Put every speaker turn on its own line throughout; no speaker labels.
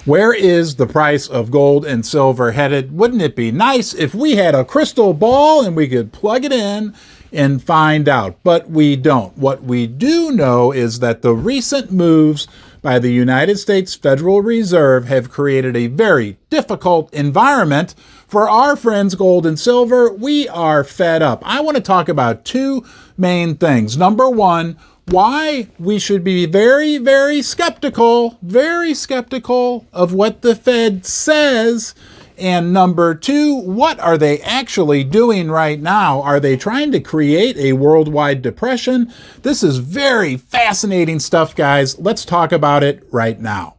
Where is the price of gold and silver headed? Wouldn't it be nice if we had a crystal ball and we could plug it in and find out? But we don't. What we do know is that the recent moves by the United States Federal Reserve have created a very difficult environment for our friends gold and silver. We are fed up. I want to talk about two main things. Number one, why we should be very, very skeptical of what the Fed says. And number two, what are they actually doing right now? Are they trying to create a worldwide depression? This is very fascinating stuff, guys. Let's talk about it right now.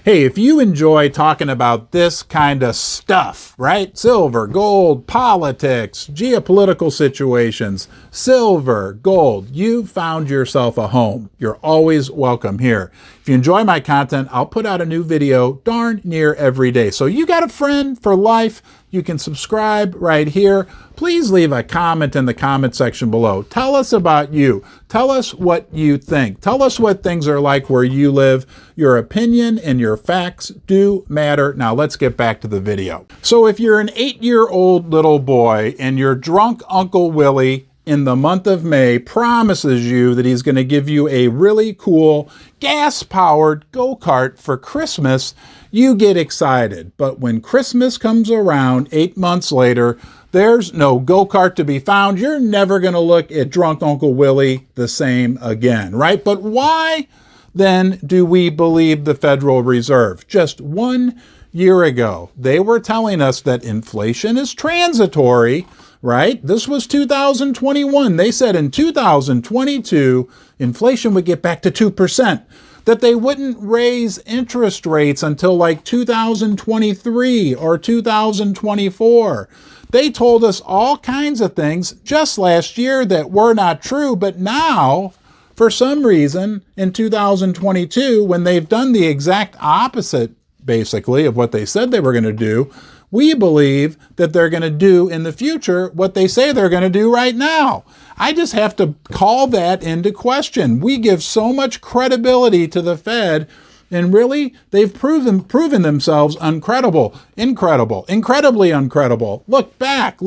Hey, if you enjoy talking about this kind of stuff, right? Silver, gold, politics, geopolitical situations, silver, gold, you've found yourself a home. You're always welcome here. If you enjoy my content, I'll put out a new video darn near every day. So you got a friend for life. You can subscribe right here. Please leave a comment in the comment section below. Tell us about you. Tell us what you think. Tell us what things are like where you live. Your opinion and your facts do matter. Now let's get back to the video. So if you're an 8-year-old little boy and your drunk Uncle Willie in the month of May promises you that he's going to give you a really cool gas-powered go-kart for Christmas, you get excited. But when Christmas comes around 8 months later, there's no go-kart to be found. You're never going to look at drunk Uncle Willie the same again, right? But why then do we believe the Federal Reserve? Just 1 year ago, they were telling us that inflation is transitory, right? This was 2021. They said in 2022, inflation would get back to 2%, that they wouldn't raise interest rates until like 2023 or 2024. They told us all kinds of things just last year that were not true, but now, for some reason, in 2022, when they've done the exact opposite, basically, of what they said they were going to do, we believe that they're going to do in the future what they say they're going to do right now. I just have to call that into question. We give so much credibility to the Fed, and really, they've proven themselves incredibly uncredible. Look back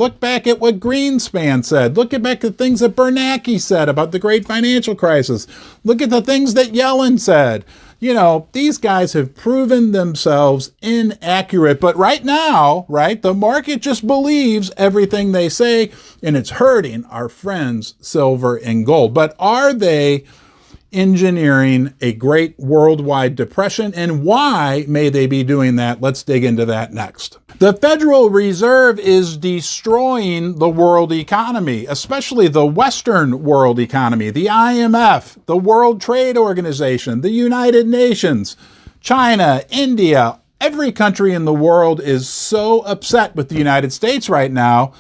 at what Greenspan said. Look back at things that Bernanke said about the great financial crisis. Look at the things that Yellen said. You know, these guys have proven themselves inaccurate. But right now, right, the market just believes everything they say, and it's hurting our friends silver and gold. But are they engineering a great worldwide depression, and why may they be doing that? Let's dig into that next. The Federal Reserve is destroying the world economy, especially the Western world economy, the IMF, the World Trade Organization, the United Nations, China, India. Every country in the world is so upset with the United States right now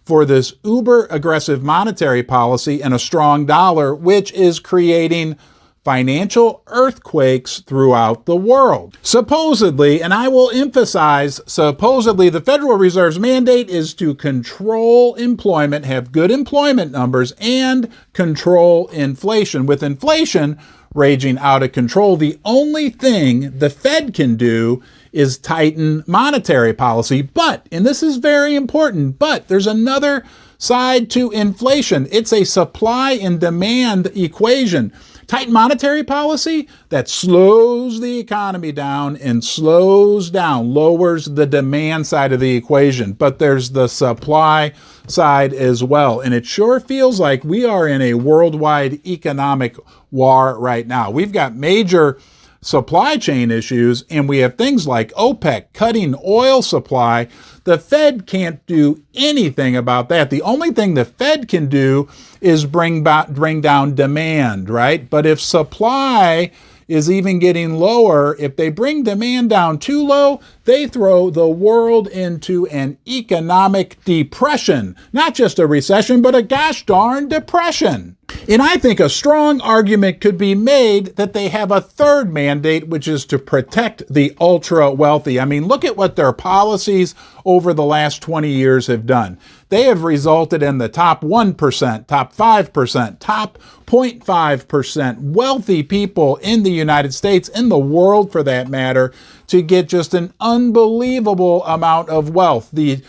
for this uber aggressive monetary policy and a strong dollar, which is creating financial earthquakes throughout the world. Supposedly, and I will emphasize, supposedly, the Federal Reserve's mandate is to control employment, have good employment numbers, and control inflation. With inflation raging out of control, the only thing the Fed can do is tighten monetary policy. But, and this is very important, but there's another side to inflation. It's a supply and demand equation. Tight monetary policy, that slows the economy down and lowers the demand side of the equation. But there's the supply side as well. And it sure feels like we are in a worldwide economic war right now. We've got major supply chain issues, and we have things like OPEC cutting oil supply. The Fed can't do anything about that. The only thing the Fed can do is bring down demand, right? But if supply is even getting lower, if they bring demand down too low, they throw the world into an economic depression. Not just a recession, but a gosh darn depression. And I think a strong argument could be made that they have a third mandate, which is to protect the ultra wealthy. I mean, look at what their policies over the last 20 years have done. They have resulted in the top 1%, top 5%, top 0.5% wealthy people in the United States, in the world for that matter, to get just an unbelievable amount of wealth. The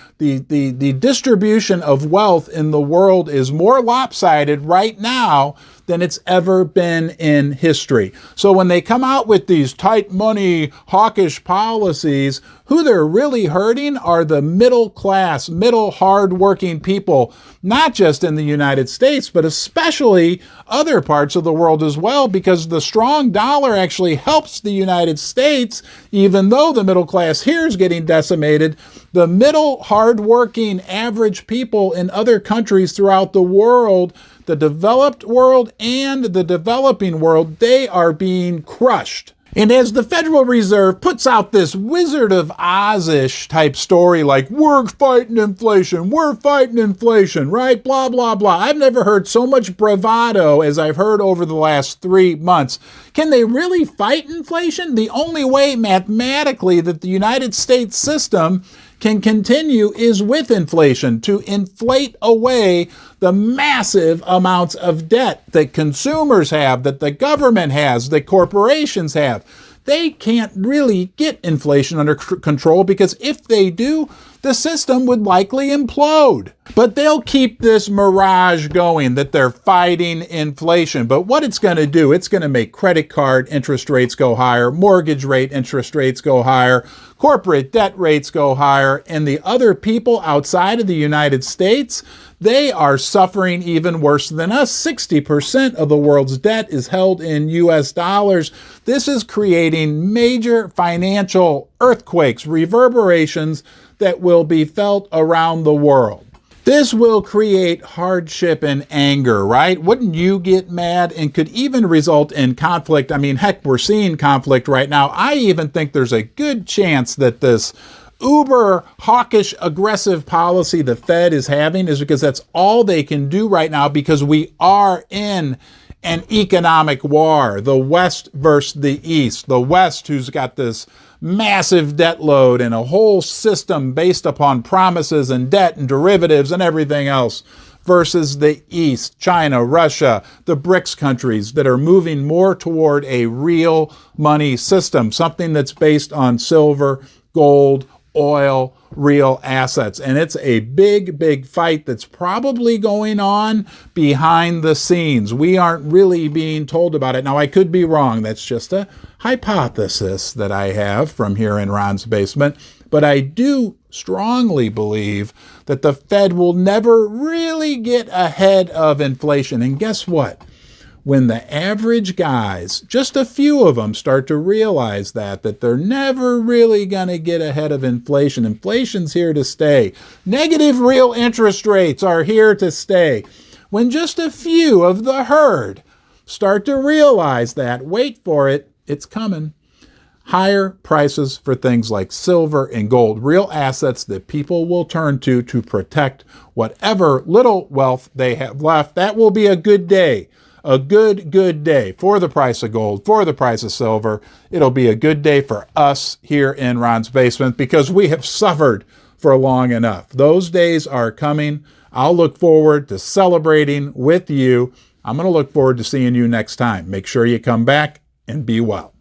distribution of wealth in the world is more lopsided right now than it's ever been in history. So when they come out with these tight money, hawkish policies, who they're really hurting are the middle class, middle hard-working people, not just in the United States, but especially other parts of the world as well, because the strong dollar actually helps the United States, even though the middle class here is getting decimated. The middle, hard-working, average people in other countries throughout the world, the developed world and the developing world, they are being crushed. And as the Federal Reserve puts out this Wizard of Oz-ish type story like, we're fighting inflation, right? Blah, blah, blah. I've never heard so much bravado as I've heard over the last 3 months. Can they really fight inflation? The only way mathematically that the United States system can continue is with inflation, to inflate away the massive amounts of debt that consumers have, that the government has, that corporations have. They can't really get inflation under control, because if they do, the system would likely implode. But they'll keep this mirage going that they're fighting inflation. But what it's going to do, it's going to make credit card interest rates go higher, mortgage rate interest rates go higher, corporate debt rates go higher, and the other people outside of the United States, they are suffering even worse than us. 60% of the world's debt is held in US dollars. This is creating major financial earthquakes, reverberations that will be felt around the world. This will create hardship and anger, right? Wouldn't you get mad? And could even result in conflict. I mean, heck, we're seeing conflict right now. I even think there's a good chance that this uber hawkish, aggressive policy the Fed is having is because that's all they can do right now, because we are in an economic war. The West versus the East. The West, who's got this massive debt load and a whole system based upon promises and debt and derivatives and everything else, versus the East, China, Russia, the BRICS countries that are moving more toward a real money system, something that's based on silver, gold, oil, real assets. And it's a big, big fight that's probably going on behind the scenes. We aren't really being told about it. Now, I could be wrong. That's just a hypothesis that I have from here in Ron's basement. But I do strongly believe that the Fed will never really get ahead of inflation. And guess what? When the average guys, just a few of them, start to realize that they're never really going to get ahead of inflation. Inflation's here to stay. Negative real interest rates are here to stay. When just a few of the herd start to realize that, wait for it, it's coming. Higher prices for things like silver and gold, real assets that people will turn to protect whatever little wealth they have left. That will be a good day. A good day for the price of gold, for the price of silver. It'll be a good day for us here in Ron's basement, because we have suffered for long enough. Those days are coming. I'll look forward to celebrating with you. I'm going to look forward to seeing you next time. Make sure you come back and be well.